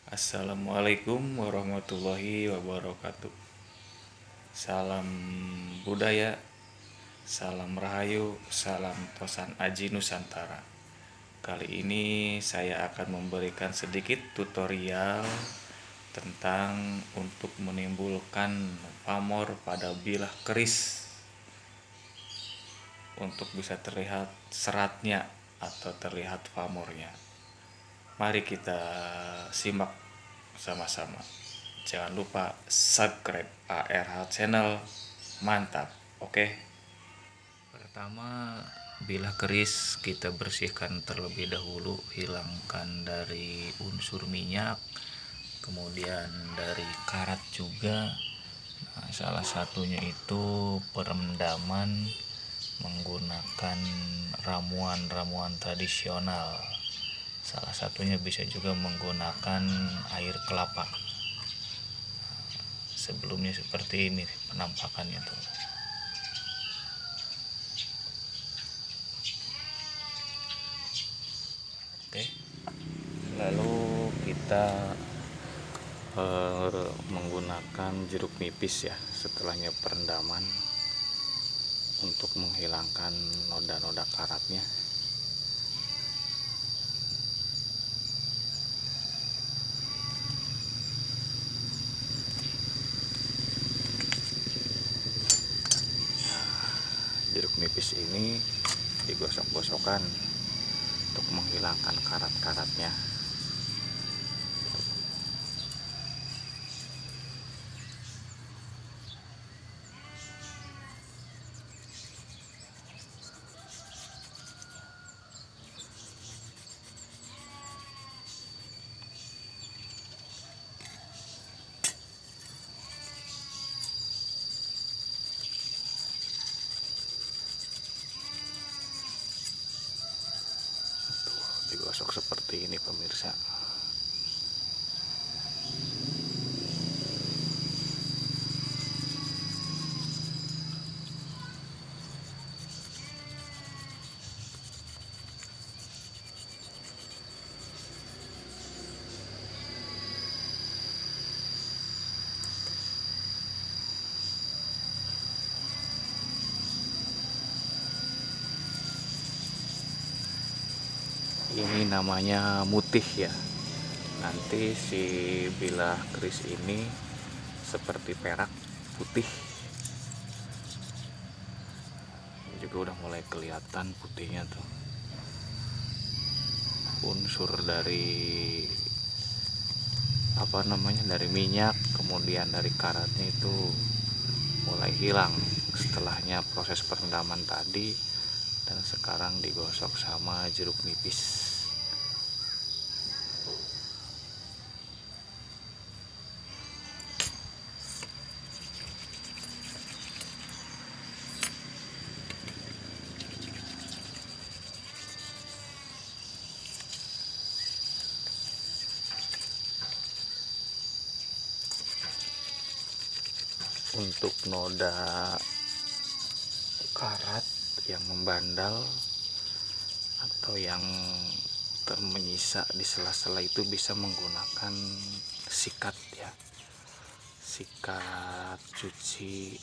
Assalamualaikum warahmatullahi wabarakatuh. Salam budaya, salam rahayu, salam tosan aji Nusantara. Kali ini saya akan memberikan sedikit tutorial tentang untuk menimbulkan pamor pada bilah keris untuk bisa terlihat seratnya atau terlihat pamornya. Mari kita simak sama-sama. Jangan lupa subscribe ARH channel. Mantap. Oke. Pertama, bilah keris kita bersihkan terlebih dahulu, hilangkan dari unsur minyak, kemudian dari karat juga. Nah, salah satunya itu perendaman menggunakan ramuan-ramuan tradisional. Salah satunya bisa juga menggunakan air kelapa. Sebelumnya seperti ini penampakannya tuh. Oke. Lalu kita menggunakan jeruk nipis ya setelahnya perendaman untuk menghilangkan noda-noda karatnya. Jeruk nipis ini digosok-gosokkan untuk menghilangkan karat-karatnya. Digosok seperti ini pemirsa. Ini namanya mutih ya. Nanti si bilah keris ini seperti perak putih. Ini juga udah mulai kelihatan putihnya tuh. Unsur dari dari minyak, kemudian dari karatnya itu mulai hilang setelahnya proses perendaman tadi, dan sekarang digosok sama jeruk nipis. Untuk noda karat yang membandal atau yang menyisa di sela-sela itu bisa menggunakan sikat ya, sikat cuci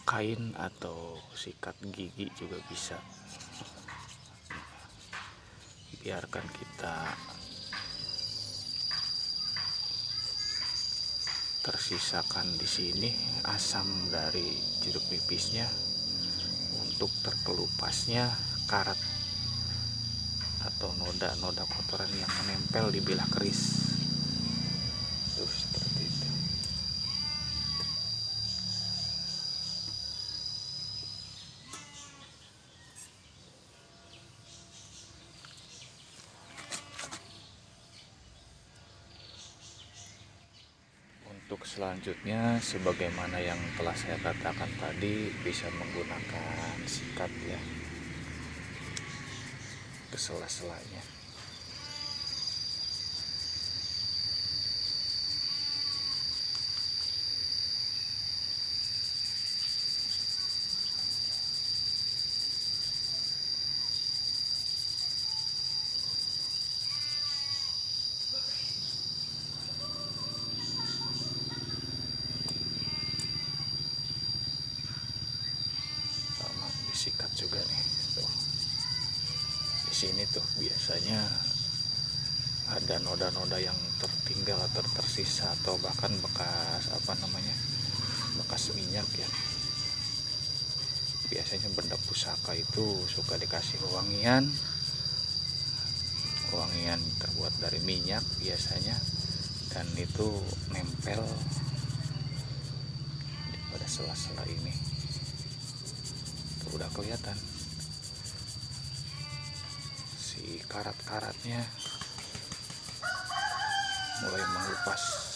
kain atau sikat gigi juga bisa. Biarkan kita tersisakan di sini asam dari jeruk nipisnya untuk terkelupasnya karat atau noda-noda kotoran yang menempel di bilah keris. Tuh, seperti itu. Untuk selanjutnya, sebagaimana yang telah saya katakan tadi, bisa menggunakan sikat ya ke sela-selanya. tuh biasanya ada noda-noda yang tertinggal atau tersisa, atau bahkan bekas bekas minyak ya. Biasanya benda pusaka itu suka dikasih wangian terbuat dari minyak biasanya, dan itu nempel pada sela-sela ini. Tuh udah kelihatan si karat-karatnya mulai mengelupas.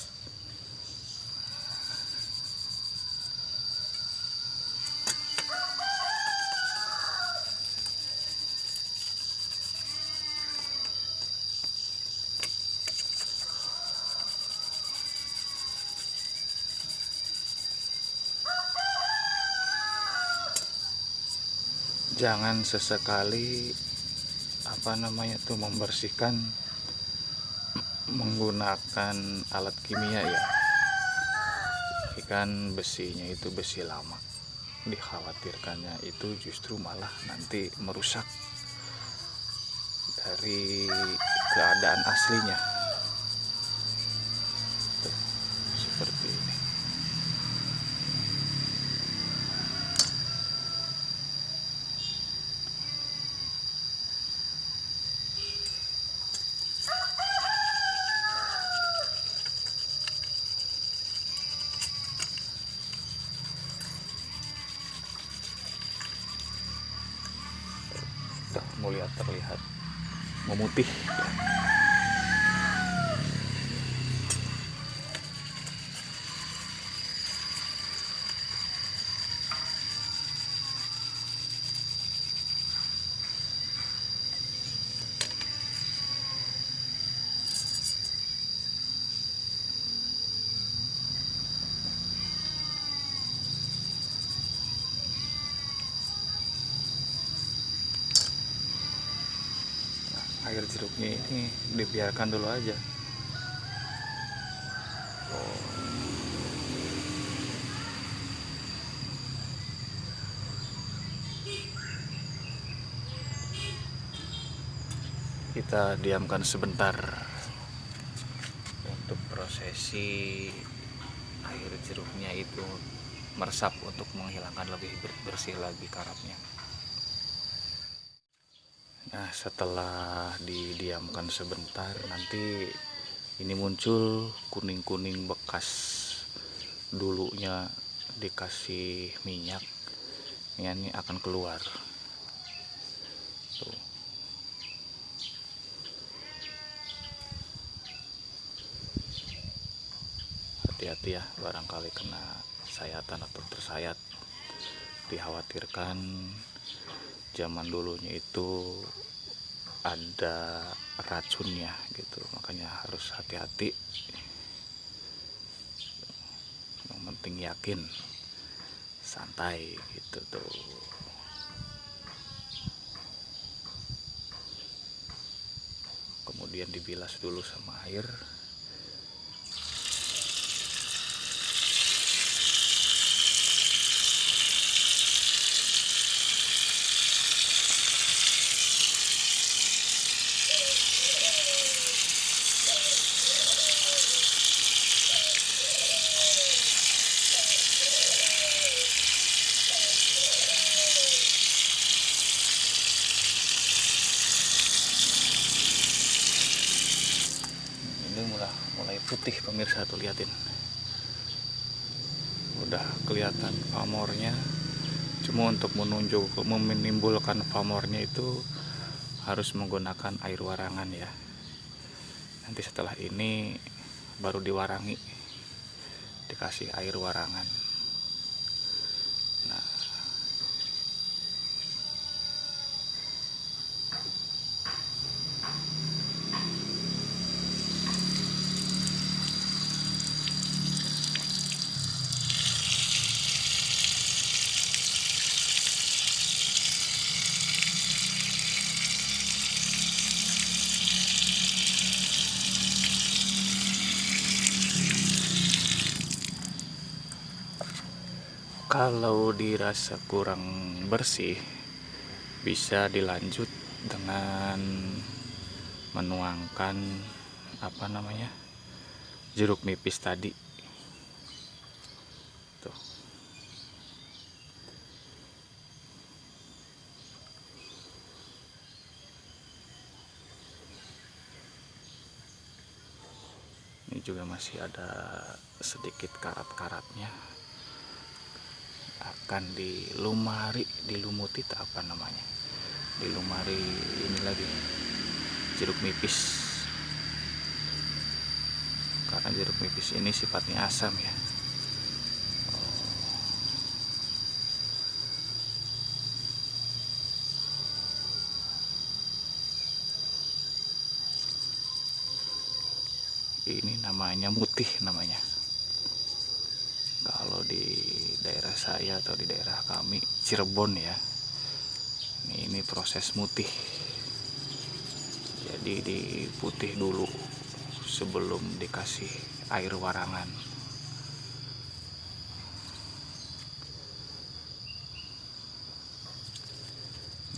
Jangan sesekali membersihkan menggunakan alat kimia ya. Ikan besinya itu besi lama, dikhawatirkannya itu justru malah nanti merusak dari keadaan aslinya. Tuh, seperti ini. Mulia terlihat memutih ya. Air jeruknya ini dibiarkan dulu aja. Kita diamkan sebentar untuk prosesi air jeruknya itu meresap, untuk menghilangkan lebih bersih lagi karatnya. Nah, setelah didiamkan sebentar, nanti ini muncul kuning-kuning bekas dulunya dikasih minyak. Ini akan keluar. Tuh. Hati-hati ya, barangkali kena sayatan atau tersayat. Dikhawatirkan zaman dulunya itu ada racunnya gitu, makanya harus hati-hati. Yang penting yakin, santai gitu tuh. Kemudian dibilas dulu sama air. Mulai putih pemirsa, tuh liatin, udah kelihatan pamornya. Cuma untuk menimbulkan pamornya itu harus menggunakan air warangan ya. Nanti setelah ini baru diwarangi, dikasih air warangan. Nah, kalau dirasa kurang bersih, bisa dilanjut dengan menuangkan jeruk nipis tadi tuh. Ini juga masih ada sedikit karat-karatnya, akan dilumuri dilumari ini lagi jeruk nipis, karena jeruk nipis ini sifatnya asam ya. Ini namanya mutih namanya. Kalau di daerah saya atau di daerah kami Cirebon ya, ini proses mutih. Jadi diputih dulu sebelum dikasih air warangan.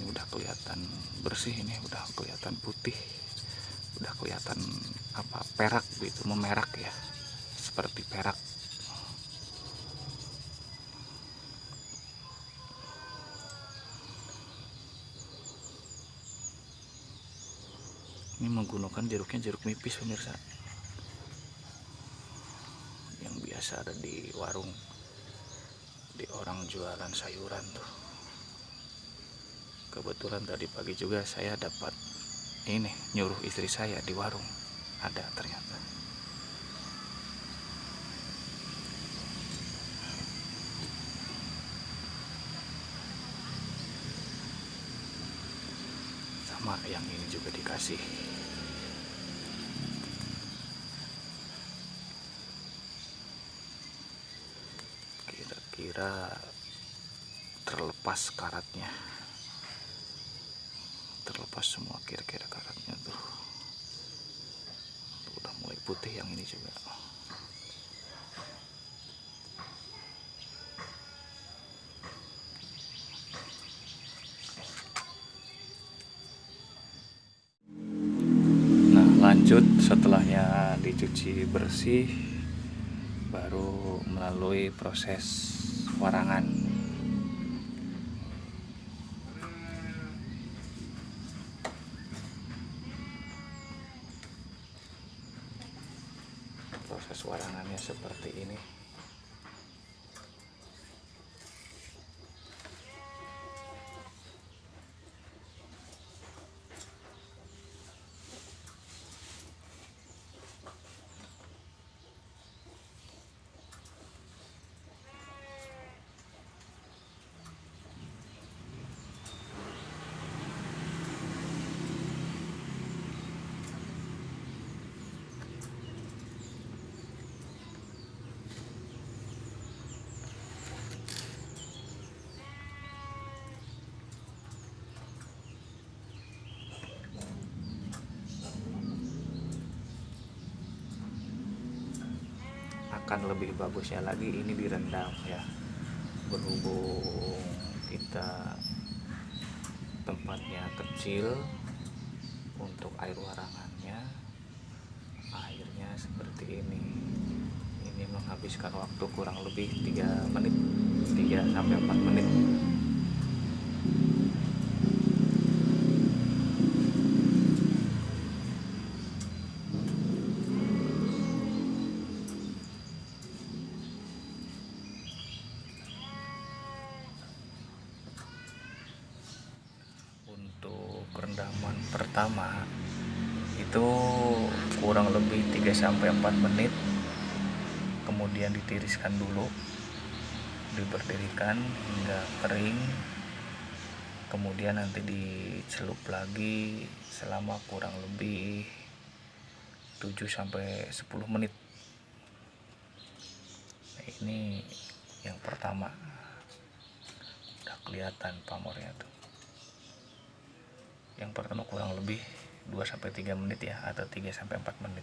Ini udah kelihatan bersih, ini udah kelihatan putih, udah kelihatan perak gitu, memerak ya, seperti perak. Ini menggunakan jeruk nipis pemirsa, yang biasa ada di warung, di orang jualan sayuran tuh. Kebetulan tadi pagi juga saya dapat ini, nyuruh istri saya di warung ada ternyata. Sama yang ini juga dikasih. Kira-kira terlepas karatnya, terlepas semua kira-kira karatnya tuh. Udah mulai putih yang ini juga. Nah, lanjut setelahnya dicuci bersih, baru melalui proses warangan. Proses warangannya seperti ini. Akan lebih bagusnya lagi ini direndam ya, berhubung kita tempatnya kecil untuk air warangannya, airnya seperti ini menghabiskan waktu kurang lebih 3 menit, 3 sampai 4 menit. Rendaman pertama itu kurang lebih 3 sampai 4 menit, kemudian ditiriskan dulu, diberdirikan hingga kering, kemudian nanti dicelup lagi selama kurang lebih 7 sampai 10 menit. Nah, ini yang pertama, udah kelihatan pamornya tuh. Yang pertama kurang lebih 2 sampai 3 menit ya, atau 3 sampai 4 menit.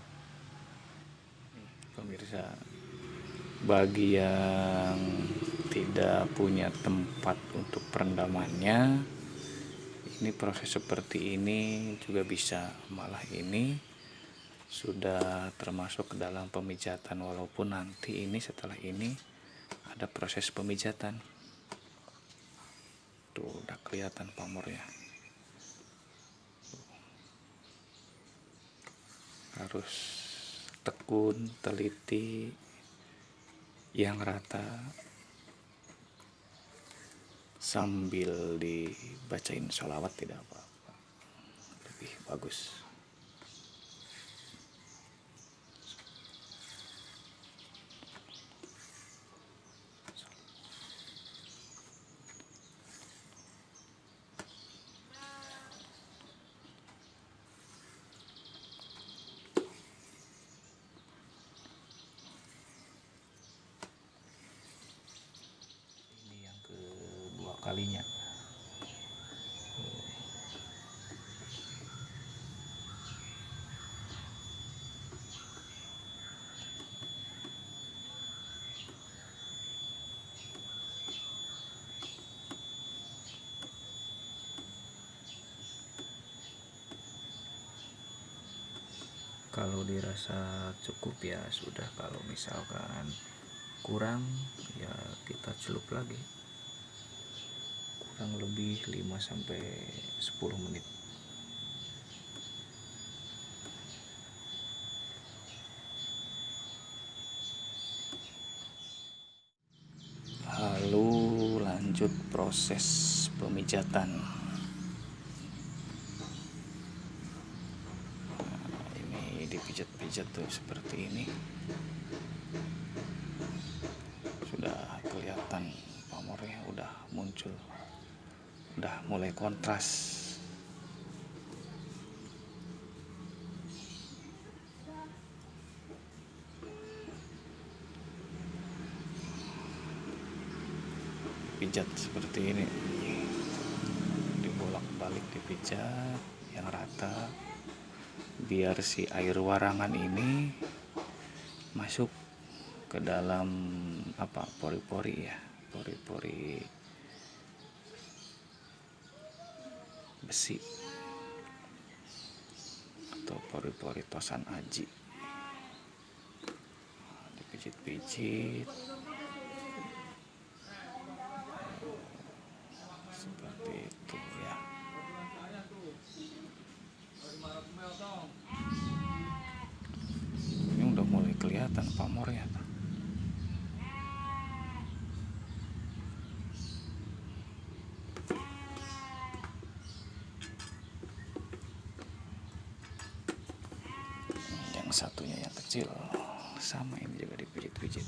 Pemirsa, bagi yang tidak punya tempat untuk perendamannya, Ini proses seperti ini juga bisa, malah ini sudah termasuk ke dalam pemijatan, walaupun nanti ini setelah ini ada proses pemijatan. Tuh udah kelihatan pamornya. Harus tekun, teliti, yang rata, sambil dibacain sholawat tidak apa-apa, lebih bagus. Ini yang kedua kalinya. Kalau dirasa cukup ya sudah, kalau misalkan kurang ya kita celup lagi, kurang lebih 5-10 menit. Lalu lanjut proses pemijatan. Dipijat-pijat tuh seperti ini, sudah kelihatan pamornya, udah muncul, udah mulai kontras. Pijat seperti ini, dibolak-balik, dipijat yang rata biar si air warangan ini masuk ke dalam pori-pori ya, pori-pori besi atau pori-pori tosan aji. Dipijit-pijit seperti itu ya. Ini udah mulai kelihatan pamornya yang satunya yang kecil sama, ini juga dipijit-pijit.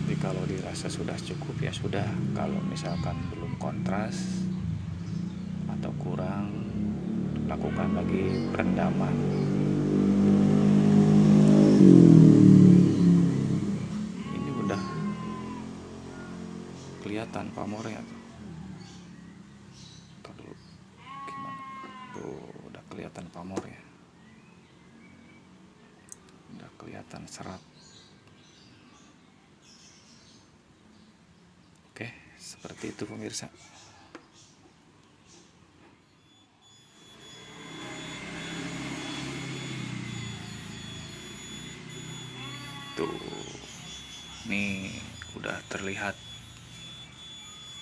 Jadi kalau dirasa sudah cukup ya sudah, kalau misalkan belum kontras atau kurang, lakukan lagi perendaman. Ini udah kelihatan pamornya tuh. Dulu gimana? Tuh udah kelihatan pamornya. Udah kelihatan serat. Oke, seperti itu pemirsa. Tuh, nih udah terlihat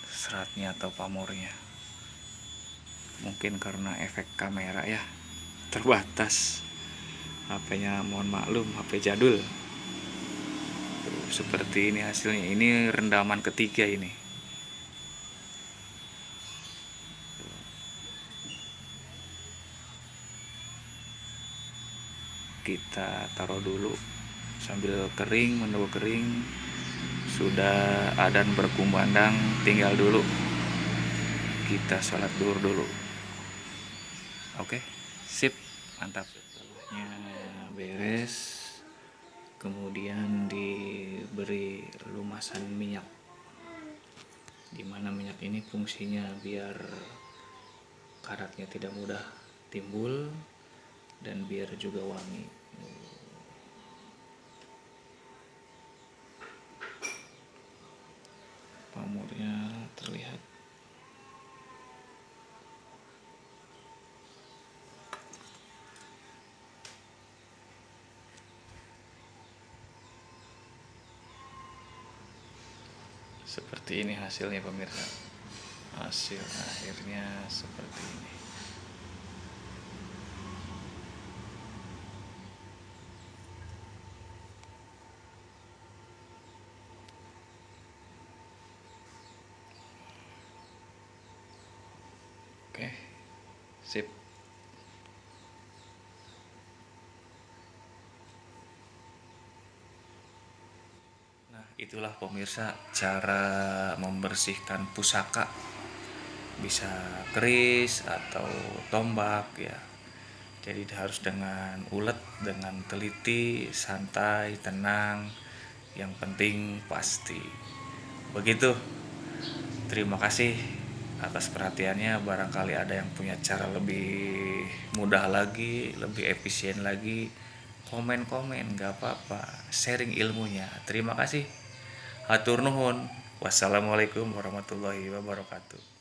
seratnya atau pamornya. Mungkin karena efek kamera ya, terbatas. HP-nya mohon maklum, HP jadul. Tuh, seperti ini hasilnya. Ini rendaman ketiga ini. Kita taruh dulu sambil kering, menunggu kering. Sudah adzan berkumandang, tinggal dulu kita sholat duhur dulu. Oke, sip, mantap. Setelahnya beres, kemudian diberi lumasan minyak, dimana minyak ini fungsinya biar karatnya tidak mudah timbul dan biar juga wangi. pamornya terlihat. Seperti ini hasilnya pemirsa. Hasil akhirnya seperti ini. Oke, sip. Nah, itulah pemirsa cara membersihkan pusaka. Bisa keris atau tombak ya. Jadi harus dengan ulet, dengan teliti, santai, tenang. Yang penting pasti. Begitu. Terima kasih atas perhatiannya. Barangkali ada yang punya cara lebih mudah lagi, lebih efisien lagi, komen-komen gak apa-apa, sharing ilmunya. Terima kasih. Hatur nuhun. Wassalamualaikum warahmatullahi wabarakatuh.